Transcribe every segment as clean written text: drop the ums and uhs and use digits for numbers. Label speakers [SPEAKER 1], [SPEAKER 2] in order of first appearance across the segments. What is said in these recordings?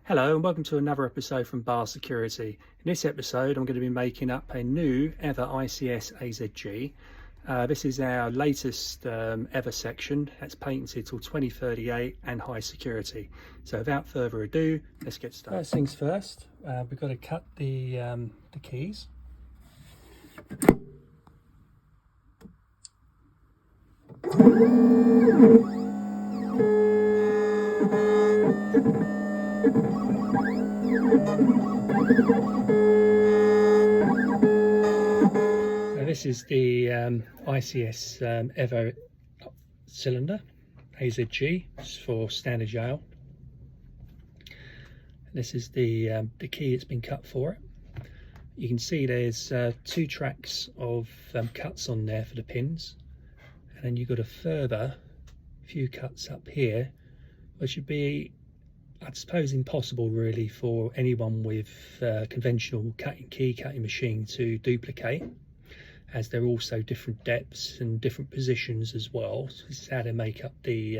[SPEAKER 1] Hello and welcome to another episode from Bar Security. In this episode I'm going to be making up a new EVVA ICS AZG. This is our latest EVVA section that's patented till 2038 and high security. So without further ado, let's get started. First things first, we've got to cut the keys. Now this is the ICS EVVA cylinder, AZG, for standard jail. This is the key that's been cut for it. You can see there's 2 tracks of cuts on there for the pins, and then you've got a further few cuts up here, which would be, I suppose, impossible really for anyone with conventional key cutting machine to duplicate, as they're also different depths and different positions as well. So this is how they make up the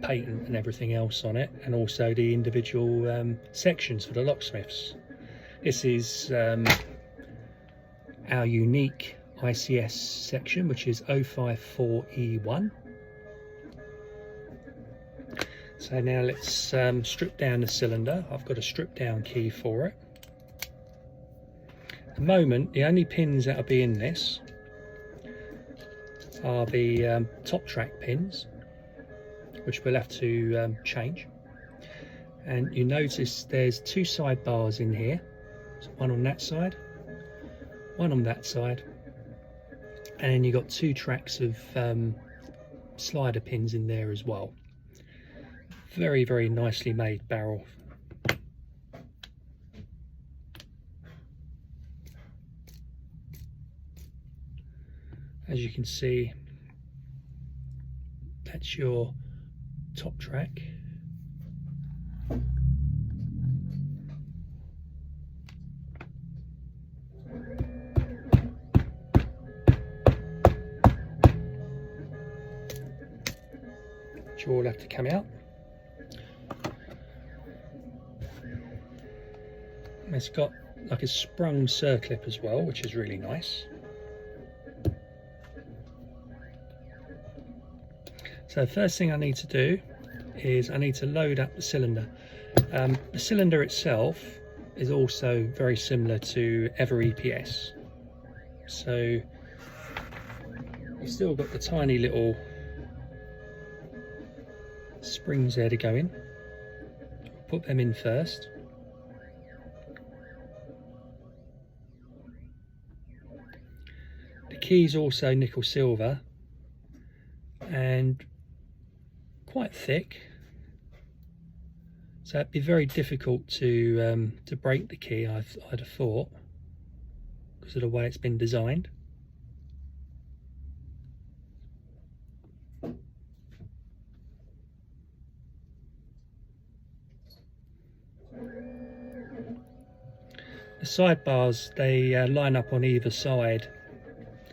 [SPEAKER 1] patent and everything else on it, and also the individual sections for the locksmiths. This is our unique ICS section, which is 054E1. So now let's strip down the cylinder. I've got a strip down key for it. At the moment, the only pins that will be in this are the top track pins, which we'll have to change. And you notice there's 2 side bars in here. So one on that side, one on that side, and then you've got 2 tracks of slider pins in there as well. Very, very nicely made barrel. As you can see, that's your top track. Which all have to come out. It's got like a sprung circlip as well, which is really nice. So the first thing I need to do is I need to load up the cylinder. The cylinder itself is also very similar to EVVA EPS. So you've still got the tiny little springs there to go in. Put them in first. The key's also nickel silver and quite thick, so it'd be very difficult to break the key, I'd have thought, because of the way it's been designed. The side bars, they line up on either side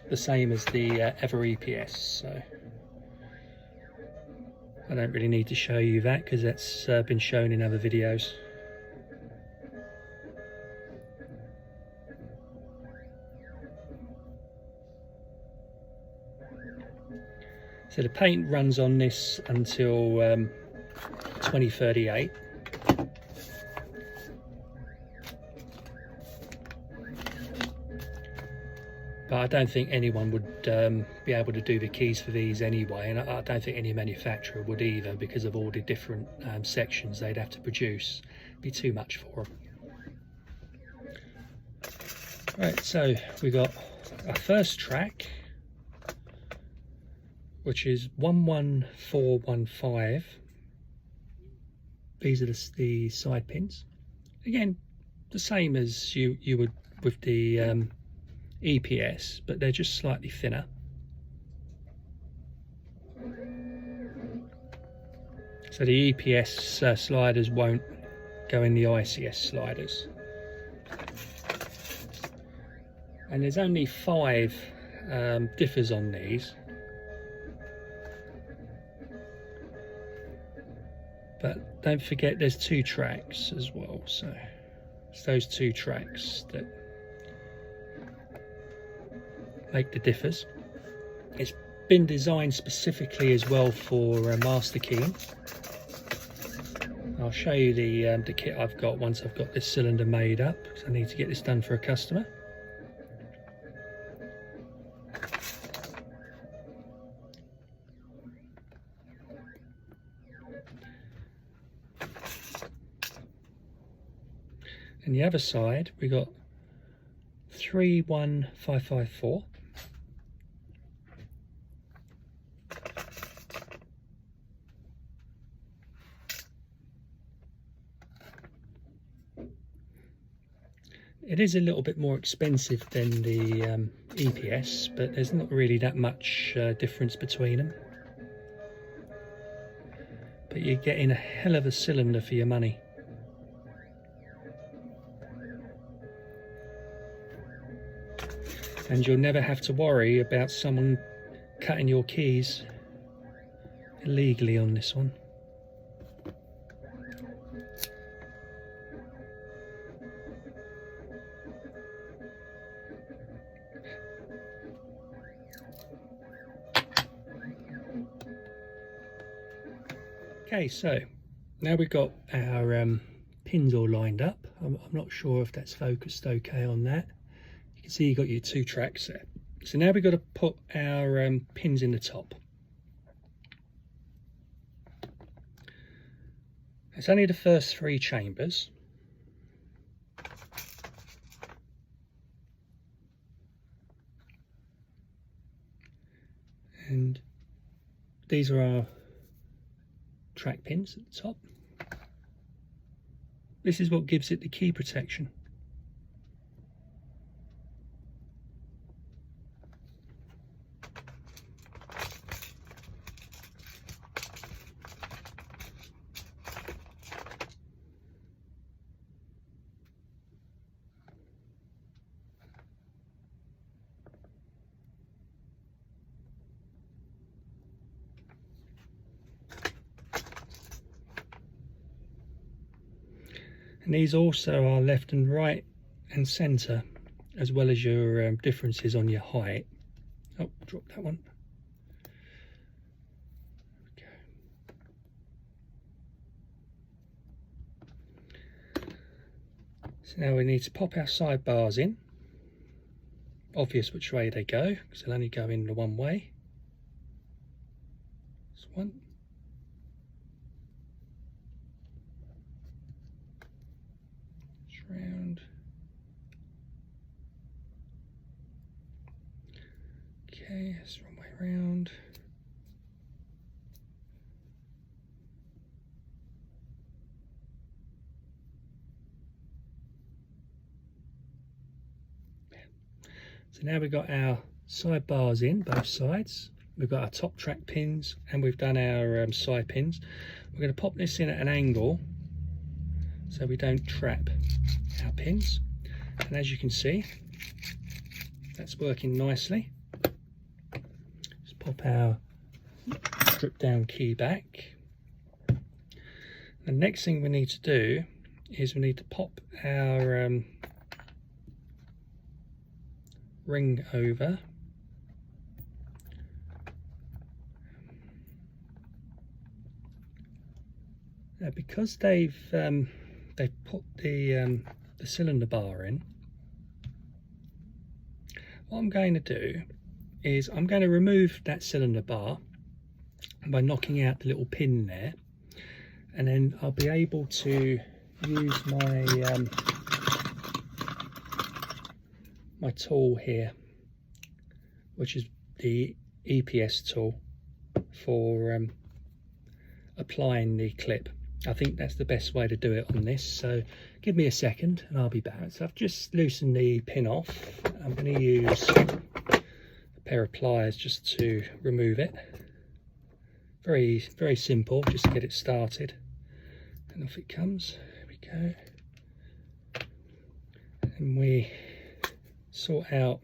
[SPEAKER 1] the same as the EVVA EPS, so I don't really need to show you that because that's been shown in other videos. So the patent runs on this until 2038. But I don't think anyone would be able to do the keys for these anyway, and I don't think any manufacturer would either, because of all the different sections they'd have to produce. It'd be too much for them. Right, so we got our first track, which is 11415. These are the side pins. Again, the same as you would with the EPS, but they're just slightly thinner. So the EPS sliders won't go in the ICS sliders. And there's only 5 differs on these. But don't forget there's 2 tracks as well, so it's those 2 tracks that make the differs. It's been designed specifically as well for master keying. I'll show you the kit I've got once I've got this cylinder made up, because I need to get this done for a customer. And the other side we got 31554. It is a little bit more expensive than the EPS, but there's not really that much difference between them. But you're getting a hell of a cylinder for your money. And you'll never have to worry about someone cutting your keys illegally on this one. Okay, so now we've got our pins all lined up. I'm not sure if that's focused okay on that. You can see you've got your 2 tracks there. So now we've got to put our pins in the top. It's only the first 3 chambers. And these are our track pins at the top. This is what gives it the key protection. And these also are left and right and centre, as well as your differences on your height. Oh, drop that one. Okay. So now we need to pop our sidebars in. Obvious which way they go, because they'll only go in the one way. This one. Round. Okay, that's the wrong way round. So now we've got our sidebars in both sides. We've got our top track pins and we've done our side pins. We're going to pop this in at an angle so we don't trap our pins, and as you can see that's working nicely. Let's pop our strip down key back. The next thing we need to do is we need to pop our ring over. Now because they've put the cylinder bar in, what I'm going to do is I'm going to remove that cylinder bar by knocking out the little pin there, and then I'll be able to use my my tool here, which is the EPS tool, for applying the clip. I think that's the best way to do it on this, so give me a second and I'll be back. So I've just loosened the pin off. I'm going to use a pair of pliers just to remove it. Very simple, just to get it started. And off it comes. There we go. And we sort out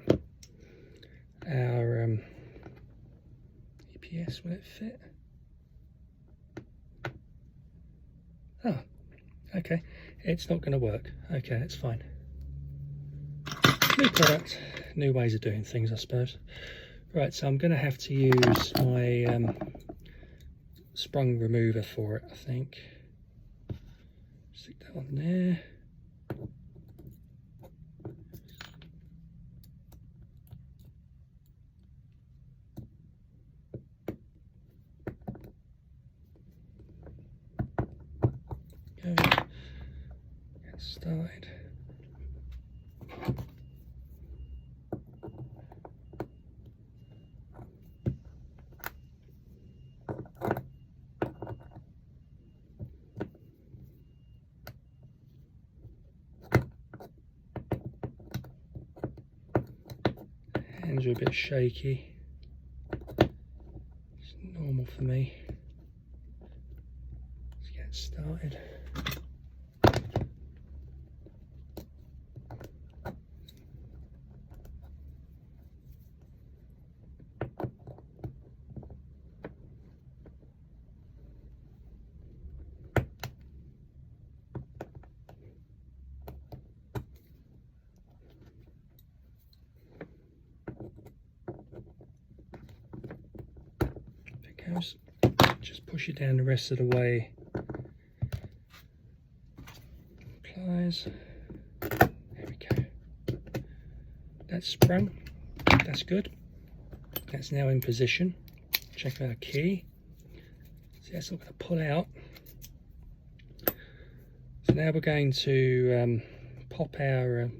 [SPEAKER 1] our EPS. Will it fit? Oh, okay, it's not going to work. Okay, that's fine. New product, new ways of doing things, I suppose. Right, so I'm going to have to use my sprung remover for it, I think. Stick that on there. Go. Get started. Hands are a bit shaky. It's normal for me. Let's get started. Goes. Just push it down the rest of the way. Pliers. There we go. That's sprung. That's good. That's now in position. Check our key. See, that's not going to pull out. So now we're going to pop our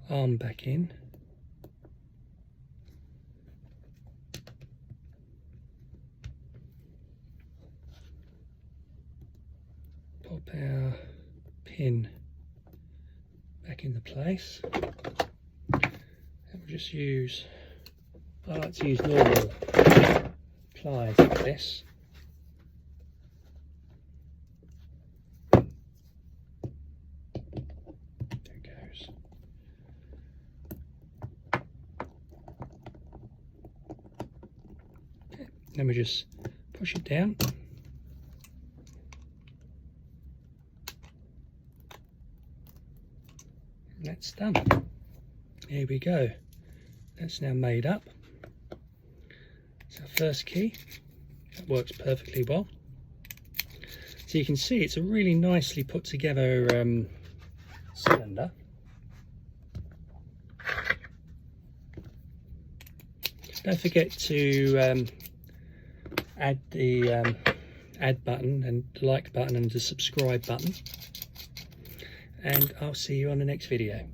[SPEAKER 1] arm back in. Pop our pin back into place. And we'll just use, I like to use normal pliers like this. There it goes. Okay. Then we just push it down. That's done. Here we go. That's now made up. It's our first key. That works perfectly well. So you can see it's a really nicely put together cylinder. Don't forget to add the add button and the like button and the subscribe button. And I'll see you on the next video.